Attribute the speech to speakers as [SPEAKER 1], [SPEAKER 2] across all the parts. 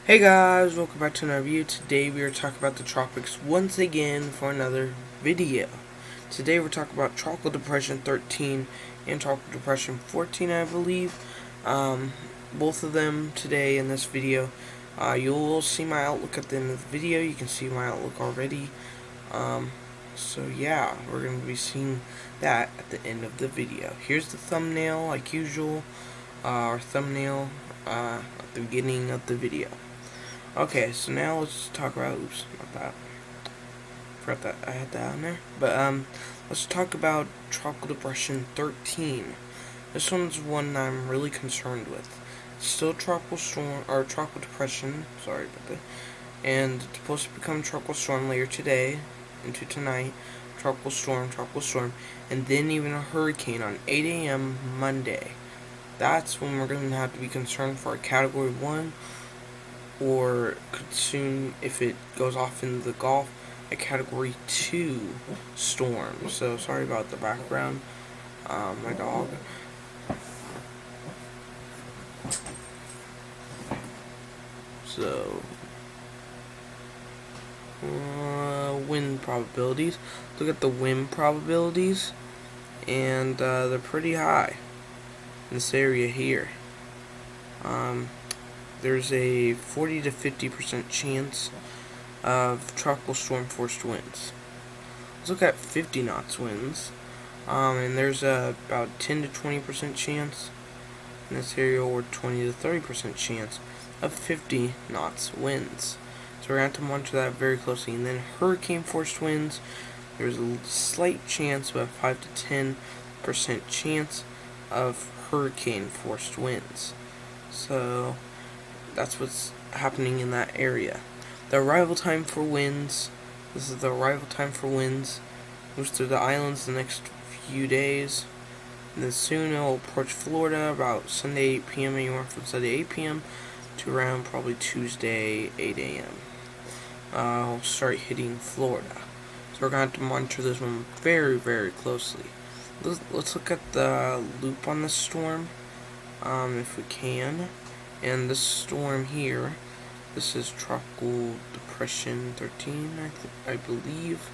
[SPEAKER 1] Hey guys, welcome back to another video. Today we are talking about the tropics once again for another video. Today we're talking about Tropical Depression 13 and Tropical Depression 14, I believe. Both of them today in this video. You'll see my outlook at the end of the video. You can see my outlook already. So yeah, we're going to be seeing that at the end of the video. Here's the thumbnail, like usual. Our thumbnail at the beginning of the video. Okay, so now let's talk about, oops, not that, forgot that I had that on there, but, let's talk about Tropical Depression 13. This one's one I'm really concerned with. It's still tropical storm, or tropical depression, sorry about that, and it's supposed to become tropical storm later today, into tonight, tropical storm, and then even a hurricane on 8 a.m. Monday. That's when we're going to have to be concerned for a Category 1, or could soon, if it goes off into the Gulf, a Category 2 storm. So sorry about the background, my dog. So wind probabilities. Look at the wind probabilities, and they're pretty high in this area here. There's a 40 to 50% chance of tropical storm force winds. Let's look at 50 knots winds, and there's about 10 to 20% chance in this area, or 20 to 30% chance of 50 knots winds. So we're going to have to monitor that very closely. And then hurricane force winds, there's a slight chance, about 5 to 10% chance of hurricane force winds. So that's what's happening in that area. The arrival time for winds. This is the arrival time for winds. Moves through the islands the next few days. And then soon it will approach Florida about Sunday 8 p.m. anywhere from Sunday 8 p.m. to around probably Tuesday 8 a.m. Will start hitting Florida. So we're going to have to monitor this one very, very closely. Let's look at the loop on this storm, if we can. And this storm here, this is Tropical Depression 13, I believe.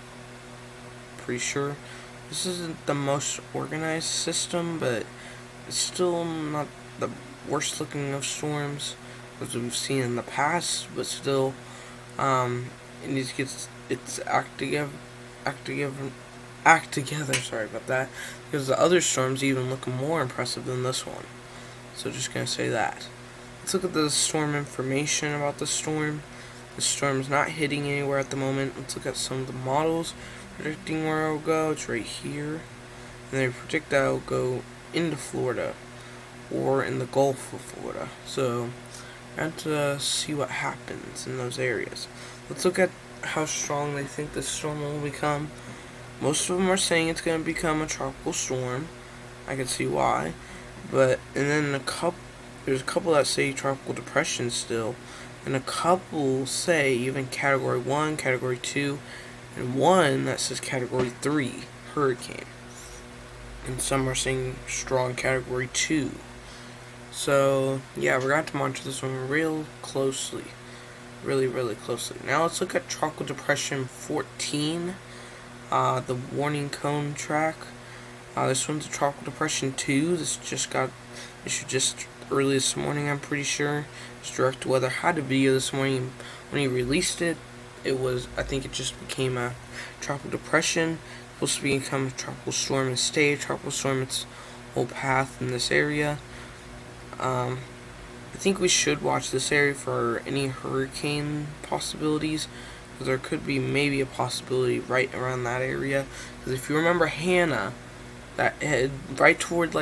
[SPEAKER 1] Pretty sure. This isn't the most organized system, but it's still not the worst looking of storms as we've seen in the past. But still, it needs to get its act together. Sorry about that, because the other storms even look more impressive than this one. So just gonna say that. Let's look at the storm information about the storm. The storm is not hitting anywhere at the moment. Let's look at some of the models predicting where it'll go. It's right here. And they predict that it'll go into Florida or in the Gulf of Florida. So we're going to see what happens in those areas. Let's look at how strong they think this storm will become. Most of them are saying it's going to become a tropical storm. I can see why. And then there's a couple that say tropical depression still, and a couple say even Category 1, Category 2, and one that says Category 3, hurricane. And some are saying strong Category 2. So, yeah, we're going to have to monitor this one real closely. Really, really closely. Now let's look at Tropical Depression 14, the warning cone track. This one's a Tropical Depression 2. This issued just early this morning, I'm pretty sure. This Direct Weather had a video this morning. When he released it, I think it just became a tropical depression. Supposed to become a tropical storm and stay a tropical storm its whole path in this area. I think we should watch this area for any hurricane possibilities, because there could be maybe a possibility right around that area. Because if you remember Hannah, that headed right toward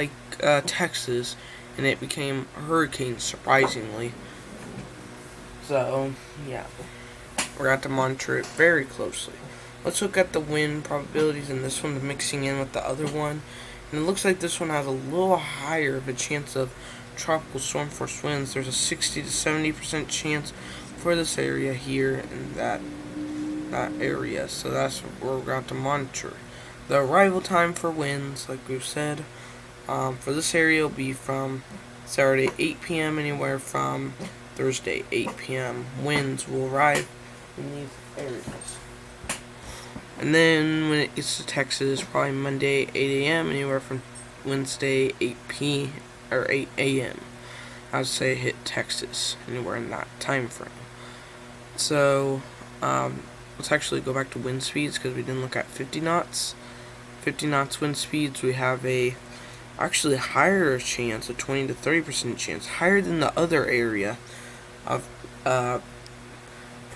[SPEAKER 1] Texas, and it became a hurricane, surprisingly. So, yeah. We're going to have to monitor it very closely. Let's look at the wind probabilities, and this one's mixing in with the other one. And it looks like this one has a little higher of a chance of tropical storm force winds. There's a 60 to 70% chance for this area here in that area. So that's what we're going to have to monitor. The arrival time for winds, like we've said, for this area will be from Saturday 8 p.m. anywhere from Thursday, 8 p.m. Winds will arrive in these areas. And then when it gets to Texas, probably Monday, 8 a.m., anywhere from Wednesday, 8 p. or 8 a.m. I would say hit Texas, anywhere in that time frame. So, let's actually go back to wind speeds because we didn't look at 50 knots. 50 knots wind speeds, we have a actually higher chance, a 20 to 30% chance, higher than the other area of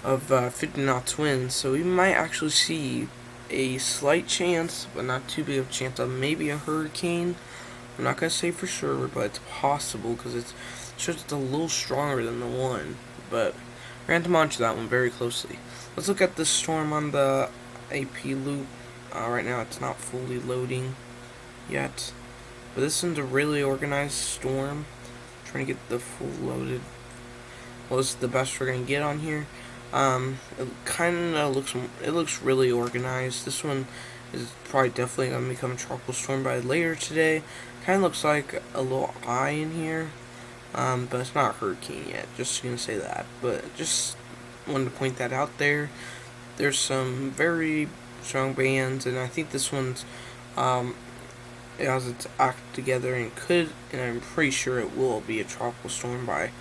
[SPEAKER 1] 50 knots wind. So we might actually see a slight chance, but not too big of a chance, of maybe a hurricane. I'm not gonna say for sure, but it's possible because it's just a little stronger than the one. But we're going to monitor that one very closely. Let's look at the storm on the AP loop. Right now it's not fully loading yet, but this one's a really organized storm. I'm trying to get the full loaded. Well, this is the best we're gonna get on here. It kind of looks really organized. This one is probably definitely gonna become a tropical storm by later today. Kind of looks like a little eye in here, but it's not a hurricane yet. Just gonna say that. But just wanted to point that out there. There's some very strong bands, and I think this one's it has its act together and I'm pretty sure it will be a tropical storm by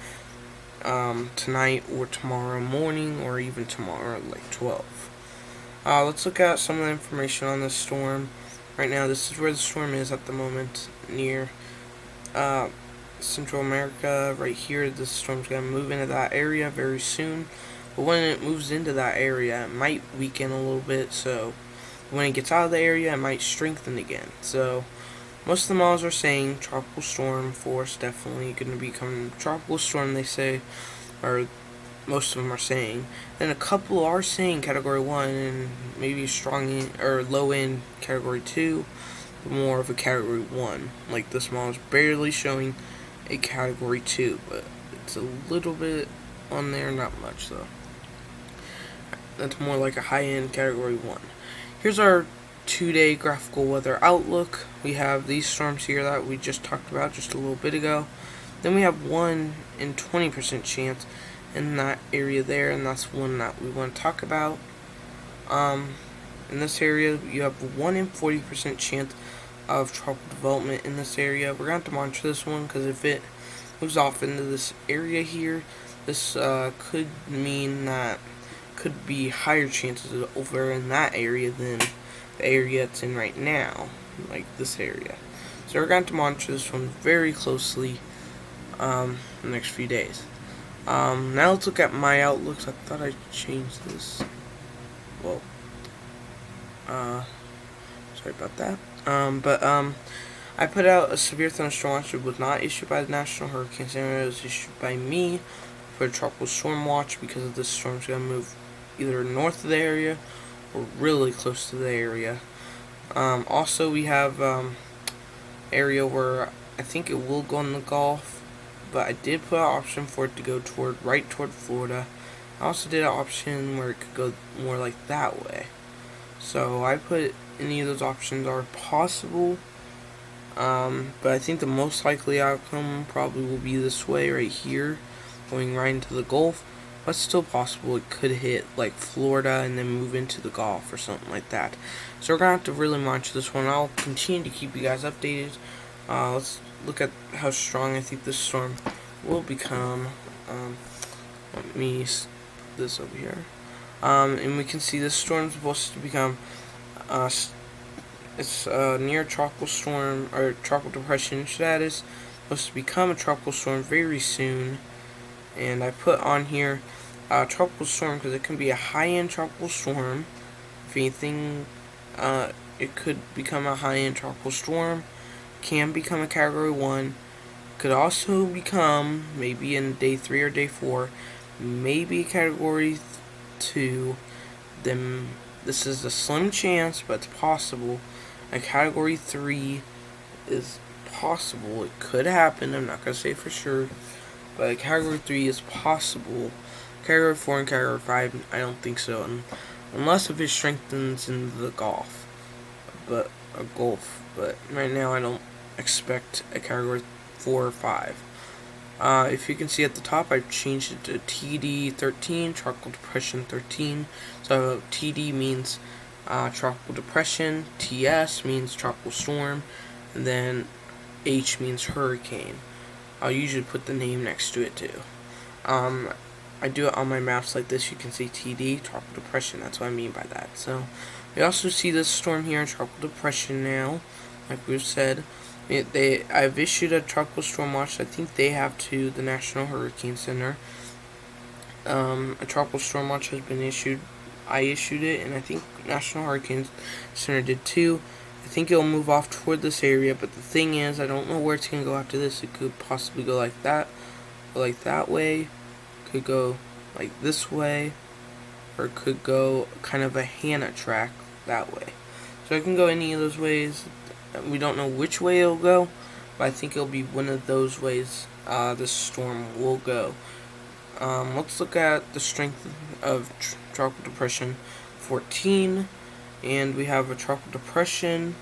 [SPEAKER 1] tonight or tomorrow morning, or even tomorrow at like 12. Let's look at some of the information on this storm. Right now, this is where the storm is at the moment, near Central America. Right here, this storm's going to move into that area very soon. But when it moves into that area, it might weaken a little bit. So when it gets out of the area, it might strengthen again. So most of the models are saying tropical storm force, definitely going to become tropical storm, they say, or most of them are saying. Then a couple are saying category 1 and maybe strong or low end category 2, but more of a category 1. Like this model is barely showing a category 2, but it's a little bit on there, not much though. That's more like a high end category 1. Here's our 2-day graphical weather outlook. We have these storms here that we just talked about just a little bit ago. Then we have 1 in 20% chance in that area there, and that's one that we want to talk about. In this area, you have 1 in 40% chance of tropical development in this area. We're going to have to monitor this one because if it moves off into this area here, this could mean that could be higher chances over in that area than the area it's in right now, like this area. So we're going to monitor this one very closely the next few days. Now let's look at my outlooks. I thought I changed this. Whoa. Sorry about that. I put out a severe thunderstorm watch. It was not issued by the National Hurricane Center. It was issued by me for a tropical storm watch because of this storm's going to move either north of the area or really close to the area. Also, we have area where I think it will go in the Gulf, but I did put an option for it to go right toward Florida. I also did an option where it could go more like that way. So I put any of those options are possible, but I think the most likely outcome probably will be this way right here, going right into the Gulf. But still possible it could hit like Florida and then move into the Gulf or something like that. So we're going to have to really monitor this one. I'll continue to keep you guys updated. Let's look at how strong I think this storm will become. Let me this over here. And we can see this storm is supposed to become it's near tropical storm or tropical depression status. Supposed to become a tropical storm very soon. And I put on here tropical storm because it can be a high-end tropical storm. If anything, it could become a high-end tropical storm. Can become a category 1. Could also become, maybe in day 3 or day 4, maybe a category 2. Then this is a slim chance, but it's possible. A category 3 is possible. It could happen. I'm not going to say for sure. But category 3 is possible. Category 4 and category 5, I don't think so. Unless if it strengthens in the Gulf. But right now I don't expect a category 4 or 5. If you can see at the top, I've changed it to TD13, Tropical Depression 13. So TD means Tropical Depression, TS means Tropical Storm, and then H means Hurricane. I'll usually put the name next to it too. I do it on my maps like this. You can see TD, Tropical Depression. That's what I mean by that. So we also see this storm here in Tropical Depression now, like we've said. I've issued a tropical storm watch. I think they have to the National Hurricane Center. A tropical storm watch has been issued. I issued it, and I think National Hurricane Center did too. I think it'll move off toward this area, but the thing is, I don't know where it's gonna go after this. It could possibly go like that, or like that way. Could go like this way, or it could go kind of a Hannah track that way. So it can go any of those ways. We don't know which way it'll go, but I think it'll be one of those ways this storm will go. Let's look at the strength of Tropical Depression 14, and we have a Tropical Depression,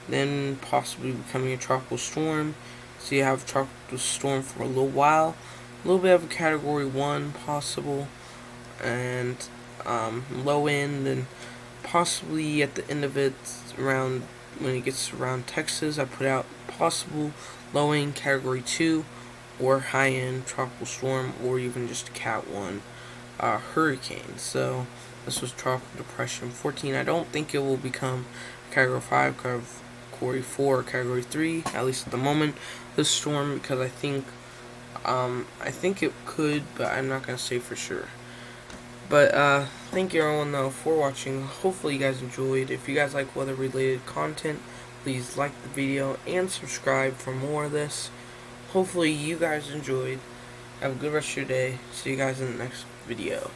[SPEAKER 1] then possibly becoming a Tropical Storm. So you have Tropical Storm for a little while, a little bit of a Category 1 possible, and low end, and possibly at the end of it, around when it gets around Texas, I put out possible low end Category 2 or high end Tropical Storm, or even just a Cat 1 hurricane. So this was Tropical Depression 14. I don't think it will become Category 5, Category 4, or Category 3, at least at the moment, this storm, because I think it could, but I'm not going to say for sure. But thank you everyone though for watching. Hopefully you guys enjoyed. If you guys like weather related content, please like the video and subscribe for more of this. Hopefully you guys enjoyed. Have a good rest of your day. See you guys in the next video.